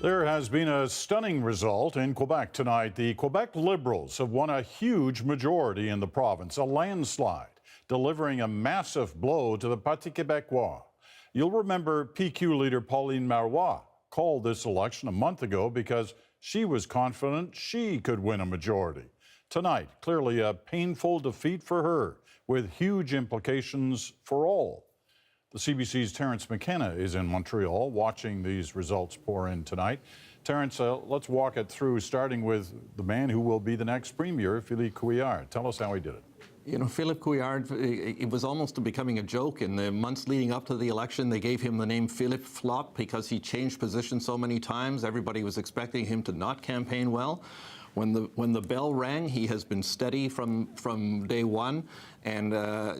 There has been a stunning result in Quebec tonight. The Quebec Liberals have won a huge majority in the province, a landslide, delivering a massive blow to the Parti Québécois. You'll remember PQ leader Pauline Marois called this election a month ago because she was confident she could win a majority. Tonight, clearly a painful defeat for her, with huge implications for all. The CBC's Terence McKenna is in Montreal watching these results pour in tonight. Terence, let's walk it through, starting with the man who will be the next premier, Philippe Couillard. Tell us how he did it. You know, Philippe Couillard, it was almost becoming a joke. In the months leading up to the election, they gave him the name Philippe Flop because he changed position so many times. Everybody was expecting him to not campaign well. When the bell rang, he has been steady from day one, and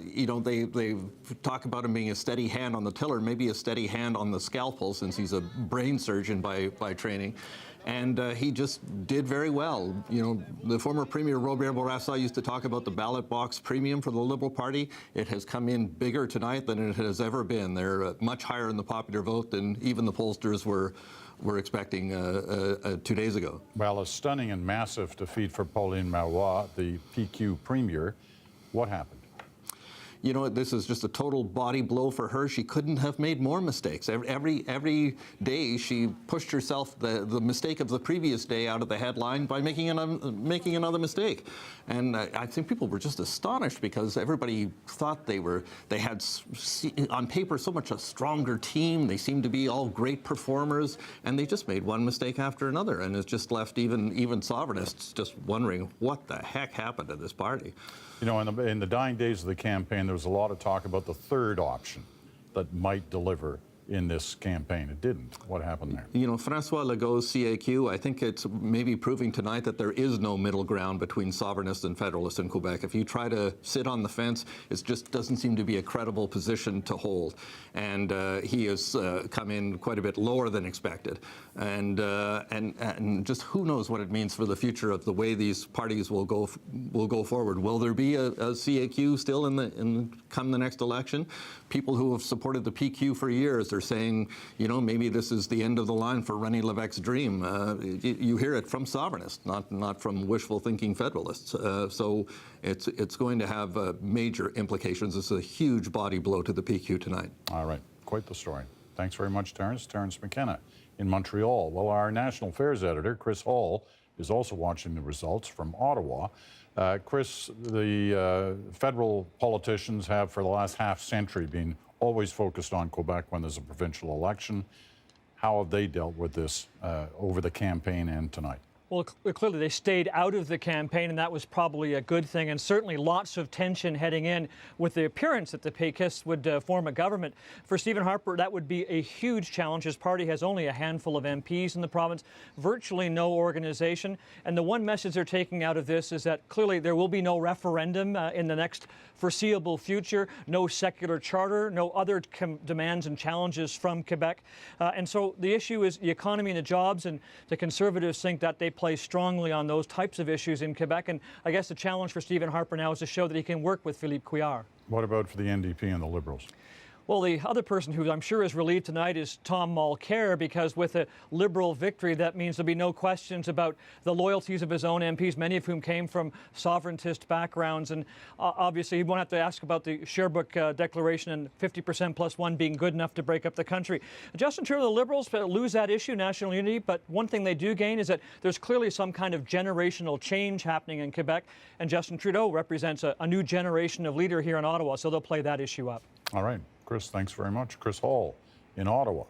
you know, they talk about him being a steady hand on the tiller, maybe a steady hand on the scalpel, since he's a brain surgeon by training, and he just did very well. You know, the former Premier Robert Bourassa used to talk about the ballot box premium for the Liberal Party. It has come in bigger tonight than it has ever been. They're much higher in the popular vote than even the pollsters were expecting 2 days ago. Well, a stunning and massive defeat for Pauline Marois, the PQ premier. What happened? You know, this is just a total body blow for her. She couldn't have made more mistakes. Every day she pushed herself, the mistake of the previous day, out of the headline by making another mistake. And I think people were just astonished because everybody thought they had on paper so much a stronger team. They seemed to be all great performers, and they just made one mistake after another, and it's just left even sovereignists just wondering what the heck happened to this party. You know, in the dying days of the campaign, there was a lot of talk about the third option that might deliver in this campaign. It didn't. What happened there? You know, François Legault's CAQ, I think it's maybe proving tonight that there is no middle ground between sovereignist and federalist in Quebec. If you try to sit on the fence, it just doesn't seem to be a credible position to hold. And he has come in quite a bit lower than expected. And just who knows what it means for the future of the way these parties will go forward. Will there be a CAQ still come the next election? People who have supported the PQ for years are saying, you know, maybe this is the end of the line for René Lévesque's dream. You hear it from sovereignists, not from wishful thinking federalists. So it's going to have major implications. It's a huge body blow to the PQ tonight. All right, quite the story. Thanks very much, Terence. Terence McKenna in Montreal. Well, our national affairs editor, Chris Hall, is also watching the results from Ottawa. Chris, the federal politicians have for the last half-century been always focused on Quebec when there's a provincial election. How have they dealt with this over the campaign and tonight? Well, clearly they stayed out of the campaign, and that was probably a good thing, and certainly lots of tension heading in with the appearance that the Péquistes would form a government. For Stephen Harper, that would be a huge challenge. His party has only a handful of MPs in the province, virtually no organization, and the one message they're taking out of this is that clearly there will be no referendum in the next foreseeable future, no secular charter, no other demands and challenges from Quebec. And so the issue is the economy and the jobs, and the Conservatives think that they play strongly on those types of issues in Quebec. And I guess the challenge for Stephen Harper now is to show that he can work with Philippe Couillard. What about for the NDP and the Liberals? Well, the other person who I'm sure is relieved tonight is Tom Mulcair, because with a Liberal victory, that means there'll be no questions about the loyalties of his own MPs, many of whom came from sovereigntist backgrounds. And obviously, he won't have to ask about the Sherbrooke Declaration and 50% plus one being good enough to break up the country. Justin Trudeau, the Liberals lose that issue, national unity, but one thing they do gain is that there's clearly some kind of generational change happening in Quebec, and Justin Trudeau represents a new generation of leader here in Ottawa, so they'll play that issue up. All right. Chris, thanks very much. Chris Hall in Ottawa.